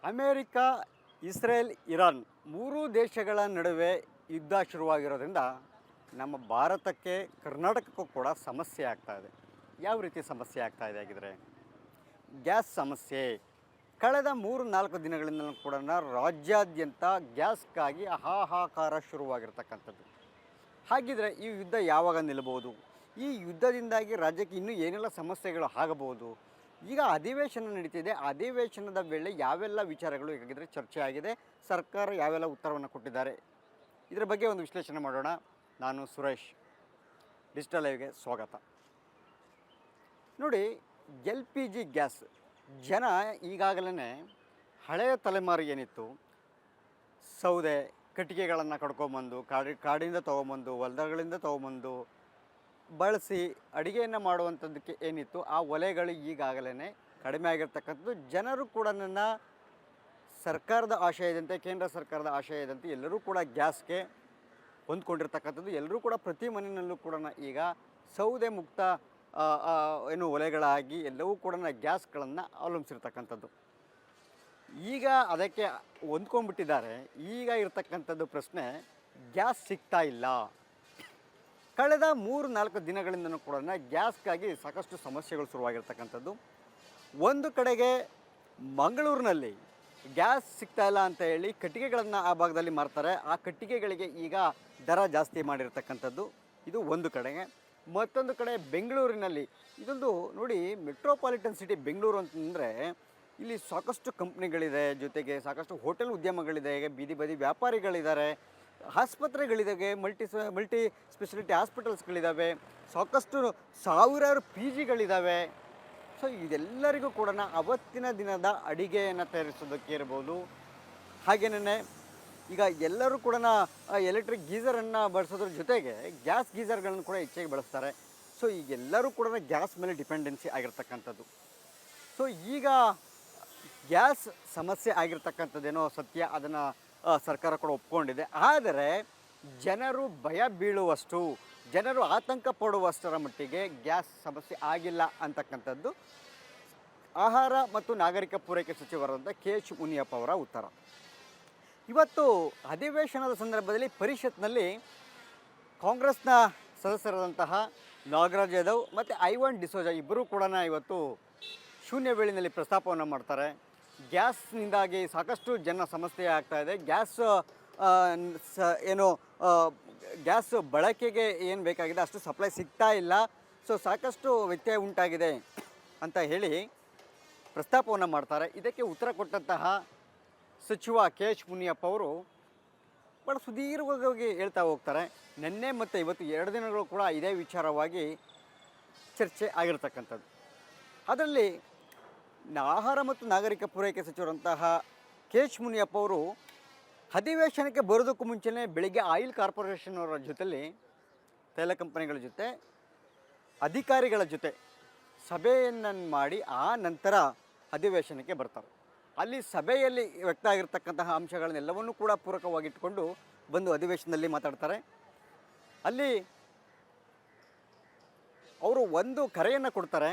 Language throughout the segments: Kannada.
ಅಮೇರಿಕಾ, ಇಸ್ರೇಲ್, ಇರಾನ್ ಮೂರೂ ದೇಶಗಳ ನಡುವೆ ಯುದ್ಧ ಶುರುವಾಗಿರೋದ್ರಿಂದ ನಮ್ಮ ಭಾರತಕ್ಕೆ, ಕರ್ನಾಟಕಕ್ಕೂ ಕೂಡ ಸಮಸ್ಯೆ ಆಗ್ತಾ ಇದೆ. ಯಾವ ರೀತಿ ಸಮಸ್ಯೆ ಆಗ್ತಾ ಇದೆ ಆಗಿದ್ರೆ, ಗ್ಯಾಸ್ ಸಮಸ್ಯೆ. ಕಳೆದ 3-4 ದಿನಗಳಿಂದ ಕೂಡ ರಾಜ್ಯಾದ್ಯಂತ ಗ್ಯಾಸ್ಗಾಗಿ ಹಾಹಾಕಾರ ಶುರುವಾಗಿರ್ತಕ್ಕಂಥದ್ದು. ಹಾಗಿದ್ರೆ ಈ ಯುದ್ಧ ಯಾವಾಗ ನಿಲ್ಲಬಹುದು? ಈ ಯುದ್ಧದಿಂದಾಗಿ ರಾಜ್ಯಕ್ಕೆ ಇನ್ನೂ ಏನೆಲ್ಲ ಸಮಸ್ಯೆಗಳು ಆಗಬಹುದು? ಈಗ ಅಧಿವೇಶನ ನಡೀತಿದೆ. ಅಧಿವೇಶನದ ವೇಳೆ ಯಾವೆಲ್ಲ ವಿಚಾರಗಳು ಹೀಗಾಗಿದ್ರೆ ಚರ್ಚೆ ಆಗಿದೆ, ಸರ್ಕಾರ ಯಾವೆಲ್ಲ ಉತ್ತರವನ್ನು ಕೊಟ್ಟಿದ್ದಾರೆ, ಇದರ ಬಗ್ಗೆ ಒಂದು ವಿಶ್ಲೇಷಣೆ ಮಾಡೋಣ. ನಾನು ಸುರೇಶ್, ಡಿಜಿಟಲ್ ಲೈವ್ಗೆ ಸ್ವಾಗತ. ನೋಡಿ, LPG ಗ್ಯಾಸ್ ಜನ ಈಗಾಗಲೇ ಹಳೆಯ ತಲೆಮಾರು ಏನಿತ್ತು, ಸೌದೆ ಕಟ್ಟಿಗೆಗಳನ್ನು ಕಡ್ಕೊಂಬಂದು ಕಾಡಿಂದ ತೊಗೊಂಬಂದು ಹೊಲಗಳಿಂದ ತೊಗೊಂಬಂದು ಬಳಸಿ ಅಡುಗೆಯನ್ನು ಮಾಡುವಂಥದ್ದಕ್ಕೆ ಏನಿತ್ತು, ಆ ಒಲೆಗಳು ಈಗಾಗಲೇ ಕಡಿಮೆ ಆಗಿರ್ತಕ್ಕಂಥದ್ದು. ಜನರು ಕೂಡ ನನ್ನ ಸರ್ಕಾರದ ಆಶಯದಂತೆ, ಕೇಂದ್ರ ಸರ್ಕಾರದ ಆಶಯದಂತೆ ಎಲ್ಲರೂ ಕೂಡ ಗ್ಯಾಸ್ಗೆ ಹೊಂದ್ಕೊಂಡಿರ್ತಕ್ಕಂಥದ್ದು. ಎಲ್ಲರೂ ಕೂಡ ಪ್ರತಿ ಮನೆಯಲ್ಲೂ ಕೂಡ ಈಗ ಸೌದೆ ಮುಕ್ತ ಒಲೆಗಳಾಗಿ ಎಲ್ಲವೂ ಕೂಡ ಗ್ಯಾಸ್ಗಳನ್ನು ಅವಲಂಬಿಸಿರ್ತಕ್ಕಂಥದ್ದು. ಈಗ ಅದಕ್ಕೆ ಹೊಂದ್ಕೊಂಡ್ಬಿಟ್ಟಿದ್ದಾರೆ. ಈಗ ಇರ್ತಕ್ಕಂಥದ್ದು ಪ್ರಶ್ನೆ, ಗ್ಯಾಸ್ ಸಿಗ್ತಾ ಇಲ್ಲ. ಕಳೆದ 3-4 ದಿನಗಳಿಂದನೂ ಕೂಡ ಗ್ಯಾಸ್ಗಾಗಿ ಸಾಕಷ್ಟು ಸಮಸ್ಯೆಗಳು ಶುರುವಾಗಿರ್ತಕ್ಕಂಥದ್ದು. ಒಂದು ಕಡೆಗೆ ಮಂಗಳೂರಿನಲ್ಲಿ ಗ್ಯಾಸ್ ಸಿಗ್ತಾ ಇಲ್ಲ ಅಂತ ಹೇಳಿ ಕಟ್ಟಿಗೆಗಳನ್ನು ಆ ಭಾಗದಲ್ಲಿ ಮಾರ್ತಾರೆ. ಆ ಕಟ್ಟಿಗೆಗಳಿಗೆ ಈಗ ದರ ಜಾಸ್ತಿ ಮಾಡಿರ್ತಕ್ಕಂಥದ್ದು ಇದು ಒಂದು ಕಡೆಗೆ. ಮತ್ತೊಂದು ಕಡೆ ಬೆಂಗಳೂರಿನಲ್ಲಿ, ಇದೊಂದು ನೋಡಿ, ಮೆಟ್ರೋಪಾಲಿಟನ್ ಸಿಟಿ ಬೆಂಗಳೂರು ಅಂತಂದರೆ ಇಲ್ಲಿ ಸಾಕಷ್ಟು ಕಂಪ್ನಿಗಳಿದೆ, ಜೊತೆಗೆ ಸಾಕಷ್ಟು ಹೋಟೆಲ್ ಉದ್ಯಮಗಳಿದೆ, ಬೀದಿ ಬದಿ ವ್ಯಾಪಾರಿಗಳಿದ್ದಾರೆ, ಆಸ್ಪತ್ರೆಗಳಿದ್ದಾವೆ, ಮಲ್ಟಿ ಸ್ಪೆಷಾಲಿಟಿ ಹಾಸ್ಪಿಟಲ್ಸ್ಗಳಿದ್ದಾವೆ, ಸಾಕಷ್ಟು ಸಾವಿರಾರು PGಗಳಿದ್ದಾವೆ. ಸೊ ಇದೆಲ್ಲರಿಗೂ ಕೂಡ ಅವತ್ತಿನ ದಿನದ ಅಡಿಗೆಯನ್ನು ತಯಾರಿಸೋದಕ್ಕೆ ಇರ್ಬೋದು. ಹಾಗೇನೇ ಈಗ ಎಲ್ಲರೂ ಕೂಡ ಎಲೆಕ್ಟ್ರಿಕ್ ಗೀಝರನ್ನು ಬಳಸೋದ್ರ ಜೊತೆಗೆ ಗ್ಯಾಸ್ ಗೀಝರ್ಗಳನ್ನು ಕೂಡ ಹೆಚ್ಚಾಗಿ ಬಳಸ್ತಾರೆ. ಸೊ ಈಗೆಲ್ಲರೂ ಕೂಡ ಗ್ಯಾಸ್ ಮೇಲೆ ಡಿಪೆಂಡೆನ್ಸಿ ಆಗಿರ್ತಕ್ಕಂಥದ್ದು. ಸೊ ಈಗ ಗ್ಯಾಸ್ ಸಮಸ್ಯೆ ಆಗಿರ್ತಕ್ಕಂಥದ್ದೇನೋ ಸತ್ಯ, ಅದನ್ನು ಸರ್ಕಾರ ಕೂಡ ಒಪ್ಕೊಂಡಿದೆ. ಆದರೆ ಜನರು ಭಯ ಬೀಳುವಷ್ಟು, ಜನರು ಆತಂಕ ಪಡುವಷ್ಟರ ಮಟ್ಟಿಗೆ ಗ್ಯಾಸ್ ಸಮಸ್ಯೆ ಆಗಿಲ್ಲ ಅಂತಕ್ಕಂಥದ್ದು ಆಹಾರ ಮತ್ತು ನಾಗರಿಕ ಪೂರೈಕೆ ಸಚಿವರಾದಂಥ KH ಮುನಿಯಪ್ಪ ಅವರ ಉತ್ತರ. ಇವತ್ತು ಅಧಿವೇಶನದ ಸಂದರ್ಭದಲ್ಲಿ ಪರಿಷತ್ನಲ್ಲಿ ಕಾಂಗ್ರೆಸ್ನ ಸದಸ್ಯರಾದಂತಹ ನಾಗರಾಜ್ ಯಾದವ್ ಮತ್ತು ಐವಾನ್ ಡಿಸೋಜಾ ಇಬ್ಬರೂ ಕೂಡ ಇವತ್ತು ಶೂನ್ಯ ವೇಳೆಯಲ್ಲಿ ಪ್ರಸ್ತಾಪವನ್ನು ಮಾಡ್ತಾರೆ. ಗ್ಯಾಸ್ನಿಂದಾಗಿ ಸಾಕಷ್ಟು ಜನ ಸಮಸ್ಯೆ ಆಗ್ತಾಯಿದೆ. ಗ್ಯಾಸ್ ಬಳಕೆಗೆ ಏನು ಬೇಕಾಗಿದೆ ಅಷ್ಟು ಸಪ್ಲೈ ಸಿಗ್ತಾ ಇಲ್ಲ. ಸೊ ಸಾಕಷ್ಟು ವ್ಯತ್ಯಯ ಉಂಟಾಗಿದೆ ಅಂತ ಹೇಳಿ ಪ್ರಸ್ತಾಪವನ್ನು ಮಾಡ್ತಾರೆ. ಇದಕ್ಕೆ ಉತ್ತರ ಕೊಟ್ಟಂತಹ ಸಚಿವ KH ಮುನಿಯಪ್ಪ ಅವರು ಭಾಳ ಸುದೀರ್ಘವಾಗಿ ಹೇಳ್ತಾ ಹೋಗ್ತಾರೆ. ನಿನ್ನೆ ಮತ್ತು ಇವತ್ತು 2 ದಿನಗಳು ಕೂಡ ಇದೇ ವಿಚಾರವಾಗಿ ಚರ್ಚೆ ಆಗಿರ್ತಕ್ಕಂಥದ್ದು. ಅದರಲ್ಲಿ ಆಹಾರ ಮತ್ತು ನಾಗರಿಕ ಪೂರೈಕೆ ಸಚಿವರಂತಹ KH ಮುನಿಯಪ್ಪ ಅವರು ಅಧಿವೇಶನಕ್ಕೆ ಬರೋದಕ್ಕೂ ಮುಂಚೆನೇ ಬೆಳಿಗ್ಗೆ ಆಯಿಲ್ ಕಾರ್ಪೊರೇಷನ್ ಅವರ ಜೊತೆಲಿ, ತೈಲ ಕಂಪನಿಗಳ ಜೊತೆ, ಅಧಿಕಾರಿಗಳ ಜೊತೆ ಸಭೆಯನ್ನು ಮಾಡಿ ಆ ನಂತರ ಅಧಿವೇಶನಕ್ಕೆ ಬರ್ತಾರೆ. ಅಲ್ಲಿ ಸಭೆಯಲ್ಲಿ ವ್ಯಕ್ತ ಆಗಿರ್ತಕ್ಕಂತಹ ಅಂಶಗಳನ್ನೆಲ್ಲವನ್ನೂ ಕೂಡ ಪೂರಕವಾಗಿಟ್ಟುಕೊಂಡು ಬಂದು ಅಧಿವೇಶನದಲ್ಲಿ ಮಾತಾಡ್ತಾರೆ. ಅಲ್ಲಿ ಅವರು ಒಂದು ಕರೆಯನ್ನು ಕೊಡ್ತಾರೆ.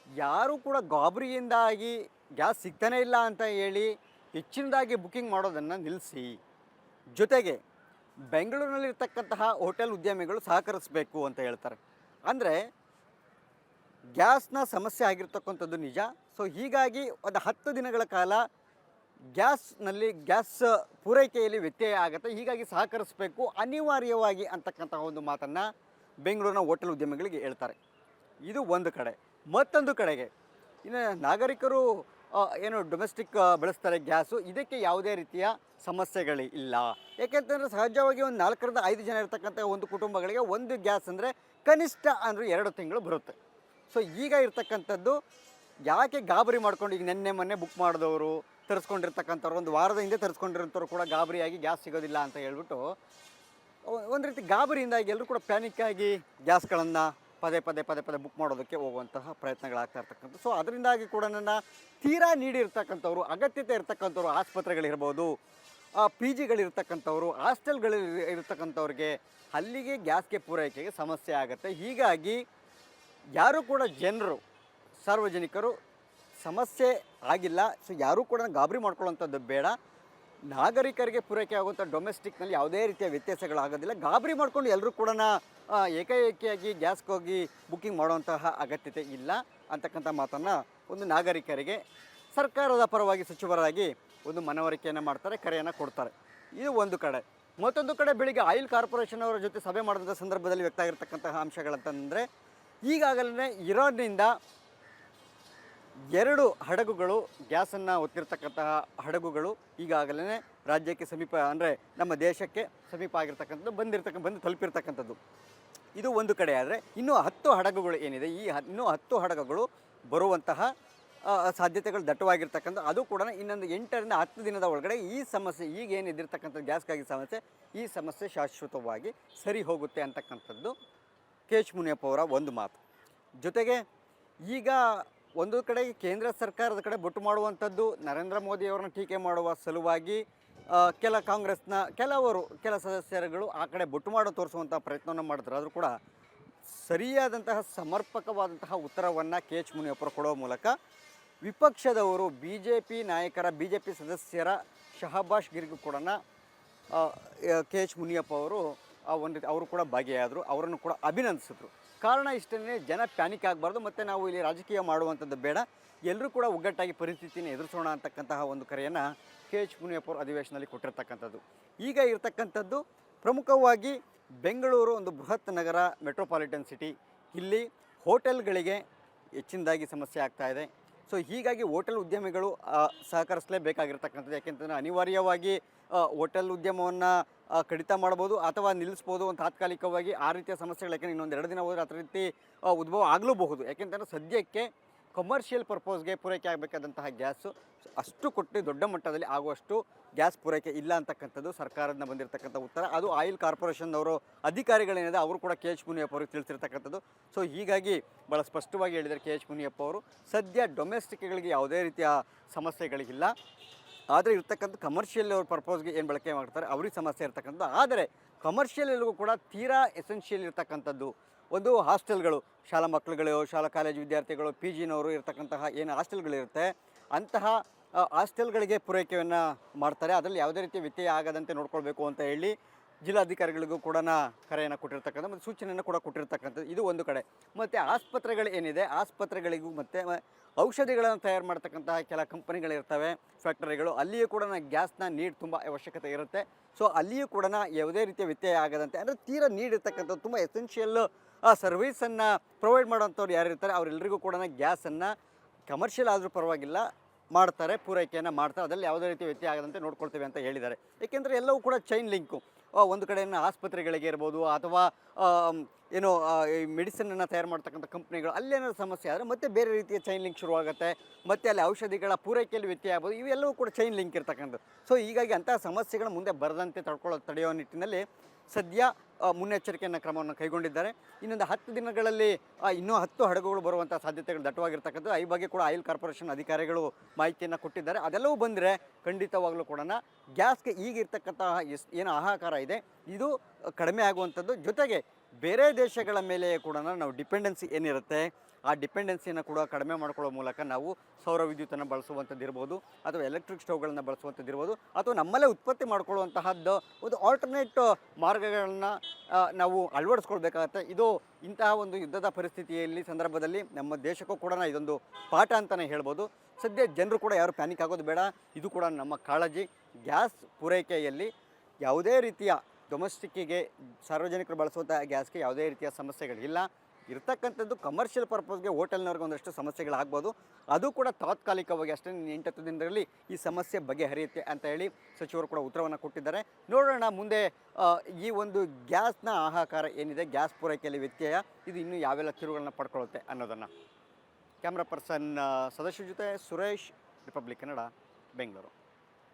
ಯಾರೂ ಕೂಡ ಗಾಬರಿಯಿಂದಾಗಿ ಗ್ಯಾಸ್ ಸಿಗ್ತಾನೇ ಇಲ್ಲ ಅಂತ ಹೇಳಿ ಹೆಚ್ಚಿನದಾಗಿ ಬುಕ್ಕಿಂಗ್ ಮಾಡೋದನ್ನು ನಿಲ್ಲಿಸಿ, ಜೊತೆಗೆ ಬೆಂಗಳೂರಿನಲ್ಲಿರ್ತಕ್ಕಂತಹ ಹೋಟೆಲ್ ಉದ್ಯಮಿಗಳು ಸಹಕರಿಸಬೇಕು ಅಂತ ಹೇಳ್ತಾರೆ. ಅಂದರೆ ಗ್ಯಾಸ್ನ ಸಮಸ್ಯೆ ಆಗಿರ್ತಕ್ಕಂಥದ್ದು ನಿಜ. ಸೊ ಹೀಗಾಗಿ ಒಂದು 10 ದಿನಗಳ ಕಾಲ ಗ್ಯಾಸ್ ಪೂರೈಕೆಯಲ್ಲಿ ವ್ಯತ್ಯಯ ಆಗುತ್ತೆ, ಹೀಗಾಗಿ ಸಹಕರಿಸಬೇಕು ಅನಿವಾರ್ಯವಾಗಿ ಅಂತಕ್ಕಂತಹ ಒಂದು ಮಾತನ್ನು ಬೆಂಗಳೂರಿನ ಹೋಟೆಲ್ ಉದ್ಯಮಿಗಳಿಗೆ ಹೇಳ್ತಾರೆ. ಇದು ಒಂದು ಕಡೆ. ಮತ್ತೊಂದು ಕಡೆಗೆ ಇನ್ನು ನಾಗರಿಕರು ಡೊಮೆಸ್ಟಿಕ್ ಬಳಸ್ತಾರೆ ಗ್ಯಾಸು, ಇದಕ್ಕೆ ಯಾವುದೇ ರೀತಿಯ ಸಮಸ್ಯೆಗಳಿಲ್ಲ. ಏಕೆಂತಂದರೆ ಸಹಜವಾಗಿ ಒಂದು 4-5 ಜನ ಇರ್ತಕ್ಕಂಥ ಒಂದು ಕುಟುಂಬಗಳಿಗೆ ಒಂದು ಗ್ಯಾಸ್ ಅಂದರೆ ಕನಿಷ್ಠ ಅಂದರೆ 2 ತಿಂಗಳು ಬರುತ್ತೆ. ಸೊ ಈಗ ಇರ್ತಕ್ಕಂಥದ್ದು ಯಾಕೆ ಗಾಬರಿ ಮಾಡ್ಕೊಂಡು, ಈಗ ಮೊನ್ನೆ ಬುಕ್ ಮಾಡಿದವರು, ತರಿಸ್ಕೊಂಡಿರ್ತಕ್ಕಂಥವ್ರು, ಒಂದು ವಾರದ ಹಿಂದೆ ತರಿಸ್ಕೊಂಡಿರೋಂಥವ್ರು ಕೂಡ ಗಾಬರಿಯಾಗಿ ಗ್ಯಾಸ್ ಸಿಗೋದಿಲ್ಲ ಅಂತ ಹೇಳ್ಬಿಟ್ಟು ಒಂದು ರೀತಿ ಗಾಬರಿಯಿಂದಾಗಿ ಎಲ್ಲರೂ ಕೂಡ ಪ್ಯಾನಿಕ್ಕಾಗಿ ಗ್ಯಾಸ್ಗಳನ್ನು ಪದೇ ಬುಕ್ ಮಾಡೋದಕ್ಕೆ ಹೋಗುವಂತಹ ಪ್ರಯತ್ನಗಳಾಗ್ತಾ ಇರ್ತಕ್ಕಂಥದ್ದು. ಸೊ ಅದರಿಂದಾಗಿ ಕೂಡ ನನ್ನ ತೀರಾ ನೀಡಿರ್ತಕ್ಕಂಥವ್ರು, ಅಗತ್ಯತೆ ಇರ್ತಕ್ಕಂಥವ್ರು, ಆಸ್ಪತ್ರೆಗಳಿರ್ಬೋದು, PGಗಳಿರ್ತಕ್ಕಂಥವ್ರು, ಹಾಸ್ಟೆಲ್ಗಳಿರ್ತಕ್ಕಂಥವ್ರಿಗೆ ಅಲ್ಲಿಗೆ ಗ್ಯಾಸ್ಗೆ ಪೂರೈಕೆಗೆ ಸಮಸ್ಯೆ ಆಗುತ್ತೆ. ಹೀಗಾಗಿ ಯಾರೂ ಕೂಡ ಜನರು, ಸಾರ್ವಜನಿಕರು ಸಮಸ್ಯೆ ಆಗಿಲ್ಲ. ಸೊ ಯಾರೂ ಕೂಡ ಗಾಬರಿ ಮಾಡ್ಕೊಳ್ಳೋಂಥದ್ದು ಬೇಡ. ನಾಗರಿಕರಿಗೆ ಪೂರೈಕೆ ಆಗುವಂಥ ಡೊಮೆಸ್ಟಿಕ್ನಲ್ಲಿ ಯಾವುದೇ ರೀತಿಯ ವ್ಯತ್ಯಾಸಗಳಾಗೋದಿಲ್ಲ. ಗಾಬರಿ ಮಾಡ್ಕೊಂಡು ಎಲ್ಲರೂ ಕೂಡ ಏಕಾಏಕಿಯಾಗಿ ಗ್ಯಾಸ್ಗೋಗಿ ಬುಕ್ಕಿಂಗ್ ಮಾಡುವಂತಹ ಅಗತ್ಯತೆ ಇಲ್ಲ ಅಂತಕ್ಕಂಥ ಮಾತನ್ನು ಒಂದು ನಾಗರಿಕರಿಗೆ ಸರ್ಕಾರದ ಪರವಾಗಿ ಸಚಿವರಾಗಿ ಒಂದು ಮನವರಿಕೆಯನ್ನು ಮಾಡ್ತಾರೆ, ಕರೆಯನ್ನು ಕೊಡ್ತಾರೆ. ಇದು ಒಂದು ಕಡೆ. ಮತ್ತೊಂದು ಕಡೆ ಬೆಳಿಗ್ಗೆ ಆಯಿಲ್ ಕಾರ್ಪೊರೇಷನ್ ಅವರ ಜೊತೆ ಸಭೆ ಮಾಡಿದಂಥ ಸಂದರ್ಭದಲ್ಲಿ ವ್ಯಕ್ತ ಆಗಿರ್ತಕ್ಕಂತಹ ಅಂಶಗಳಂತಂದರೆ, ಈಗಾಗಲೇ ಇರಾನ್ನಿಂದ 2 ಹಡಗುಗಳು ಗ್ಯಾಸನ್ನು ಹೊತ್ತಿರ್ತಕ್ಕಂತಹ ಹಡಗುಗಳು ಈಗಾಗಲೇ ರಾಜ್ಯಕ್ಕೆ ಸಮೀಪ, ಅಂದರೆ ನಮ್ಮ ದೇಶಕ್ಕೆ ಸಮೀಪ ಆಗಿರ್ತಕ್ಕಂಥದ್ದು ಬಂದು ತಲುಪಿರ್ತಕ್ಕಂಥದ್ದು. ಇದು ಒಂದು ಕಡೆ. ಆದರೆ ಇನ್ನೂ 10 ಹಡಗುಗಳು ಏನಿದೆ, ಇನ್ನೂ 10 ಹಡಗುಗಳು ಬರುವಂತಹ ಸಾಧ್ಯತೆಗಳು ದಟ್ಟವಾಗಿರ್ತಕ್ಕಂಥ, ಅದು ಕೂಡ ಇನ್ನೊಂದು 8 ರಿಂದ 10 ದಿನದ ಒಳಗಡೆ ಈ ಸಮಸ್ಯೆ, ಈಗ ಏನಿದ್ದಿರ್ತಕ್ಕಂಥ ಗ್ಯಾಸ್ಗಾಗಿ ಸಮಸ್ಯೆ, ಈ ಸಮಸ್ಯೆ ಶಾಶ್ವತವಾಗಿ ಸರಿ ಹೋಗುತ್ತೆ ಅಂತಕ್ಕಂಥದ್ದು KH ಮುನಿಯಪ್ಪ ಅವರ ಒಂದು ಮಾತು. ಜೊತೆಗೆ ಈಗ ಒಂದು ಕಡೆ ಕೇಂದ್ರ ಸರ್ಕಾರದ ಕಡೆ ಬೊಟ್ಟು ಮಾಡುವಂಥದ್ದು, ನರೇಂದ್ರ ಮೋದಿಯವರನ್ನ ಟೀಕೆ ಮಾಡುವ ಸಲುವಾಗಿ ಕಾಂಗ್ರೆಸ್ನ ಕೆಲ ಸದಸ್ಯರುಗಳು ಆ ಕಡೆ ಬೊಟ್ಟು ಮಾಡೋ ತೋರಿಸುವಂಥ ಪ್ರಯತ್ನವನ್ನು ಮಾಡಿದ್ರು. ಆದರೂ ಕೂಡ ಸರಿಯಾದಂತಹ ಸಮರ್ಪಕವಾದಂತಹ ಉತ್ತರವನ್ನು KH ಮುನಿಯಪ್ಪರು ಕೊಡುವ ಮೂಲಕ ವಿಪಕ್ಷದವರು BJP ಸದಸ್ಯರ ಶಹಬಾಷ್ ಗಿರಿಗೂ ಕೂಡ KH ಮುನಿಯಪ್ಪ ಅವರು ಅವರು ಕೂಡ ಭಾಗಿಯಾದರು, ಅವರನ್ನು ಕೂಡ ಅಭಿನಂದಿಸಿದ್ರು. ಕಾರಣ ಇಷ್ಟೇ, ಜನ ಪ್ಯಾನಿಕ್ ಆಗಬಾರ್ದು, ಮತ್ತು ನಾವು ಇಲ್ಲಿ ರಾಜಕೀಯ ಮಾಡುವಂಥದ್ದು ಬೇಡ, ಎಲ್ಲರೂ ಕೂಡ ಒಗ್ಗಟ್ಟಾಗಿ ಪರಿಸ್ಥಿತಿನ ಎದುರಿಸೋಣ ಅಂತಕ್ಕಂತಹ ಒಂದು ಕರೆಯನ್ನು KH ಮುನಿಯಪ್ಪ ಅವರು ಅಧಿವೇಶನದಲ್ಲಿ ಕೊಟ್ಟಿರ್ತಕ್ಕಂಥದ್ದು. ಈಗ ಇರತಕ್ಕಂಥದ್ದು ಪ್ರಮುಖವಾಗಿ ಬೆಂಗಳೂರು ಒಂದು ಬೃಹತ್ ನಗರ, ಮೆಟ್ರೋಪಾಲಿಟನ್ ಸಿಟಿ. ಇಲ್ಲಿ ಹೋಟೆಲ್ಗಳಿಗೆ ಹೆಚ್ಚಿನದಾಗಿ ಸಮಸ್ಯೆ ಆಗ್ತಾಯಿದೆ. ಸೊ ಹೀಗಾಗಿ ಹೋಟೆಲ್ ಉದ್ಯಮಿಗಳು ಸಹಕರಿಸಲೇಬೇಕಾಗಿರ್ತಕ್ಕಂಥದ್ದು. ಯಾಕೆಂತಂದರೆ ಅನಿವಾರ್ಯವಾಗಿ ಹೋಟೆಲ್ ಉದ್ಯಮವನ್ನು ಕಡಿತ ಮಾಡ್ಬೋದು ಅಥವಾ ನಿಲ್ಲಿಸ್ಬೋದು ಒಂದು ತಾತ್ಕಾಲಿಕವಾಗಿ. ಆ ರೀತಿಯ ಸಮಸ್ಯೆಗಳು ಯಾಕೆಂದರೆ ಇನ್ನೊಂದು 2 ದಿನ ಹೋದರೆ ಆ ರೀತಿ ಉದ್ಭವ ಆಗಲೂಬಹುದು. ಯಾಕೆಂತಂದರೆ ಸದ್ಯಕ್ಕೆ ಕಮರ್ಷಿಯಲ್ ಪರ್ಪೋಸ್ಗೆ ಪೂರೈಕೆ ಆಗಬೇಕಾದಂತಹ ಗ್ಯಾಸು ಅಷ್ಟು ಕೊಟ್ಟು ದೊಡ್ಡ ಮಟ್ಟದಲ್ಲಿ ಆಗುವಷ್ಟು ಗ್ಯಾಸ್ ಪೂರೈಕೆ ಇಲ್ಲ ಅಂತಕ್ಕಂಥದ್ದು ಸರ್ಕಾರದಿಂದ ಬಂದಿರತಕ್ಕಂಥ ಉತ್ತರ. ಅದು ಆಯಿಲ್ ಕಾರ್ಪೊರೇಷನ್ನವರು ಅಧಿಕಾರಿಗಳೇನಿದೆ ಅವರು ಕೂಡ KH ಮುನಿಯಪ್ಪ ಅವ್ರಿಗೆ ತಿಳಿಸಿರ್ತಕ್ಕಂಥದ್ದು. ಸೊ ಹೀಗಾಗಿ ಭಾಳ ಸ್ಪಷ್ಟವಾಗಿ ಹೇಳಿದ್ದಾರೆ KH ಮುನಿಯಪ್ಪ ಅವರು, ಸದ್ಯ ಡೊಮೆಸ್ಟಿಕ್ಗಳಿಗೆ ಯಾವುದೇ ರೀತಿಯ ಸಮಸ್ಯೆಗಳಿಲ್ಲ. ಆದರೆ ಇರ್ತಕ್ಕಂಥ ಕಮರ್ಷಿಯಲ್ ಅವ್ರ ಪರ್ಪೋಸ್ಗೆ ಏನು ಬಳಕೆ ಮಾಡ್ತಾರೆ ಅವ್ರಿಗೆ ಸಮಸ್ಯೆ ಇರ್ತಕ್ಕಂಥದ್ದು. ಆದರೆ ಕಮರ್ಷಿಯಲ್ಗೂ ಕೂಡ ತೀರಾ ಎಸೆನ್ಷಿಯಲ್ ಇರ್ತಕ್ಕಂಥದ್ದು ಒಂದು ಹಾಸ್ಟೆಲ್ಗಳು, ಶಾಲಾ ಮಕ್ಕಳುಗಳು, ಶಾಲಾ ಕಾಲೇಜು ವಿದ್ಯಾರ್ಥಿಗಳು, PGನವರು ಇರ್ತಕ್ಕಂತಹ ಏನು ಹಾಸ್ಟೆಲ್ಗಳಿರುತ್ತೆ, ಅಂತಹ ಹಾಸ್ಟೆಲ್ಗಳಿಗೆ ಪೂರೈಕೆಯನ್ನು ಮಾಡ್ತಾರೆ. ಅದರಲ್ಲಿ ಯಾವುದೇ ರೀತಿ ವ್ಯತ್ಯಯ ಆಗದಂತೆ ನೋಡ್ಕೊಳ್ಬೇಕು ಅಂತ ಹೇಳಿ ಜಿಲ್ಲಾಧಿಕಾರಿಗಳಿಗೂ ಕೂಡ ಕರೆಯನ್ನು ಕೊಟ್ಟಿರ್ತಕ್ಕಂಥ ಮತ್ತು ಸೂಚನೆಯನ್ನು ಕೂಡ ಕೊಟ್ಟಿರ್ತಕ್ಕಂಥದ್ದು. ಇದು ಒಂದು ಕಡೆ. ಮತ್ತು ಆಸ್ಪತ್ರೆಗಳು ಏನಿದೆ, ಆಸ್ಪತ್ರೆಗಳಿಗೂ ಮತ್ತು ಔಷಧಿಗಳನ್ನು ತಯಾರು ಮಾಡ್ತಕ್ಕಂತಹ ಕೆಲ ಕಂಪನಿಗಳಿರ್ತವೆ, ಫ್ಯಾಕ್ಟರಿಗಳು, ಅಲ್ಲಿಯೂ ಕೂಡ ಗ್ಯಾಸ್ನ ನೀಡ್ ತುಂಬ ಅವಶ್ಯಕತೆ ಇರುತ್ತೆ. ಸೊ ಅಲ್ಲಿಯೂ ಕೂಡ ಯಾವುದೇ ರೀತಿಯ ವ್ಯತ್ಯಯ ಆಗದಂತೆ, ಅಂದರೆ ತೀರಾ ನೀಡಿರ್ತಕ್ಕಂಥದ್ದು ತುಂಬ ಎಸೆನ್ಷಿಯಲ್ ಸರ್ವೀಸನ್ನು ಪ್ರೊವೈಡ್ ಮಾಡೋಂಥವ್ರು ಯಾರಿರ್ತಾರೆ ಅವರೆಲ್ಲರಿಗೂ ಕೂಡ ಗ್ಯಾಸನ್ನು ಕಮರ್ಷಿಯಲ್ ಆದರೂ ಪರವಾಗಿಲ್ಲ ಮಾಡ್ತಾರೆ, ಪೂರೈಕೆಯನ್ನು ಮಾಡ್ತಾರೆ. ಅದರಲ್ಲಿ ಯಾವುದೇ ರೀತಿ ವ್ಯತ್ಯಯ ಆಗದಂತೆ ನೋಡ್ಕೊಳ್ತೇವೆ ಅಂತ ಹೇಳಿದ್ದಾರೆ. ಏಕೆಂದರೆ ಎಲ್ಲವೂ ಕೂಡ ಚೈನ್ ಲಿಂಕು. ಒಂದು ಕಡೆಯನ್ನು ಆಸ್ಪತ್ರೆಗಳಿಗೆ ಇರ್ಬೋದು ಅಥವಾ ಏನೋ ಈ ಮೆಡಿಸಿನನ್ನು ತಯಾರು ಮಾಡ್ತಕ್ಕಂಥ ಕಂಪ್ನಿಗಳು, ಅಲ್ಲೇನಾದ್ರು ಸಮಸ್ಯೆ ಆದರೆ ಮತ್ತೆ ಬೇರೆ ರೀತಿಯ ಚೈನ್ ಲಿಂಕ್ ಶುರುವಾಗುತ್ತೆ. ಮತ್ತು ಅಲ್ಲಿ ಔಷಧಿಗಳ ಪೂರೈಕೆಯಲ್ಲಿ ವ್ಯತ್ಯಯ ಆಗ್ಬೋದು. ಇವೆಲ್ಲವೂ ಕೂಡ ಚೈನ್ ಲಿಂಕ್ ಇರ್ತಕ್ಕಂಥದ್ದು. ಸೊ ಹೀಗಾಗಿ ಅಂತಹ ಸಮಸ್ಯೆಗಳು ಮುಂದೆ ಬರದಂತೆ ತಡೆಯೋ ನಿಟ್ಟಿನಲ್ಲಿ ಸದ್ಯ ಮುನ್ನೆಚ್ಚರಿಕೆಯನ್ನು ಕ್ರಮವನ್ನು ಕೈಗೊಂಡಿದ್ದಾರೆ. ಇನ್ನೊಂದು 10 ದಿನಗಳಲ್ಲಿ ಇನ್ನೂ 10 ಹಡಗುಗಳು ಬರುವಂಥ ಸಾಧ್ಯತೆಗಳು ದಟ್ಟವಾಗಿರ್ತಕ್ಕಂಥದ್ದು. ಈ ಬಗ್ಗೆ ಕೂಡ ಆಯಿಲ್ ಕಾರ್ಪೊರೇಷನ್ ಅಧಿಕಾರಿಗಳು ಮಾಹಿತಿಯನ್ನು ಕೊಟ್ಟಿದ್ದಾರೆ. ಅದೆಲ್ಲವೂ ಬಂದರೆ ಖಂಡಿತವಾಗಲೂ ಕೂಡ ಗ್ಯಾಸ್ಗೆ ಈಗಿರ್ತಕ್ಕಂತಹ ಏನು ಹಾಹಾಕಾರ ಇದೆ ಇದು ಕಡಿಮೆ ಆಗುವಂಥದ್ದು. ಜೊತೆಗೆ ಬೇರೆ ದೇಶಗಳ ಮೇಲೆ ಕೂಡ ನಾವು ಡಿಪೆಂಡೆನ್ಸಿ ಏನಿರುತ್ತೆ ಆ ಡಿಪೆಂಡೆನ್ಸಿಯನ್ನು ಕೂಡ ಕಡಿಮೆ ಮಾಡ್ಕೊಳ್ಳೋ ಮೂಲಕ ನಾವು ಸೌರ ವಿದ್ಯುತ್ತನ್ನು ಬಳಸುವಂಥದ್ದು ಇರ್ಬೋದು, ಅಥವಾ ಎಲೆಕ್ಟ್ರಿಕ್ ಸ್ಟವ್ಗಳನ್ನು ಬಳಸುವಂಥದ್ದು ಇರ್ಬೋದು, ಅಥವಾ ನಮ್ಮಲ್ಲೇ ಉತ್ಪತ್ತಿ ಮಾಡ್ಕೊಳ್ಳುವಂತಹದ್ದು ಒಂದು ಆಲ್ಟರ್ನೇಟ್ ಮಾರ್ಗಗಳನ್ನು ನಾವು ಅಳವಡಿಸ್ಕೊಳ್ಬೇಕಾಗತ್ತೆ. ಇದು ಇಂತಹ ಒಂದು ಯುದ್ಧದ ಪರಿಸ್ಥಿತಿಯಲ್ಲಿ ಸಂದರ್ಭದಲ್ಲಿ ನಮ್ಮ ದೇಶಕ್ಕೂ ಕೂಡ ಇದೊಂದು ಪಾಠ ಅಂತಲೇ ಹೇಳ್ಬೋದು. ಸದ್ಯ ಜನರು ಕೂಡ ಯಾರು ಪ್ಯಾನಿಕ್ ಆಗೋದು ಬೇಡ. ಇದು ಕೂಡ ನಮ್ಮ ಕಾಳಜಿ. ಗ್ಯಾಸ್ ಪೂರೈಕೆಯಲ್ಲಿ ಯಾವುದೇ ರೀತಿಯ ಡೊಮೆಸ್ಟಿಕ್ಕಿಗೆ ಸಾರ್ವಜನಿಕರು ಬಳಸುವಂಥ ಗ್ಯಾಸ್ಗೆ ಯಾವುದೇ ರೀತಿಯ ಸಮಸ್ಯೆಗಳಿಲ್ಲ. ಇರ್ತಕ್ಕಂಥದ್ದು ಕಮರ್ಷಿಯಲ್ ಪರ್ಪಸ್ಗೆ ಹೋಟೆಲ್ನವ್ರಿಗೆ ಒಂದಷ್ಟು ಸಮಸ್ಯೆಗಳಾಗ್ಬೋದು. ಅದು ಕೂಡ ತಾತ್ಕಾಲಿಕವಾಗಿ ಅಷ್ಟೇ 8-10 ದಿನದಲ್ಲಿ ಈ ಸಮಸ್ಯೆ ಬಗೆಹರಿಯುತ್ತೆ ಅಂತ ಹೇಳಿ ಸಚಿವರು ಕೂಡ ಉತ್ತರವನ್ನು ಕೊಟ್ಟಿದ್ದಾರೆ. ನೋಡೋಣ ಮುಂದೆ ಈ ಒಂದು ಗ್ಯಾಸ್ನ ಹಾಹಾಕಾರ ಏನಿದೆ, ಗ್ಯಾಸ್ ಪೂರೈಕೆಯಲ್ಲಿ ವ್ಯತ್ಯಯ ಇದು ಇನ್ನೂ ಯಾವೆಲ್ಲ ತಿರುವುಗಳನ್ನ ಪಡ್ಕೊಳ್ಳುತ್ತೆ ಅನ್ನೋದನ್ನು. ಕ್ಯಾಮ್ರಾ ಪರ್ಸನ್ ಸದಸ್ಯ ಜೊತೆ ಸುರೇಶ್, ರಿಪಬ್ಲಿಕ್ ಕನ್ನಡ, ಬೆಂಗಳೂರು.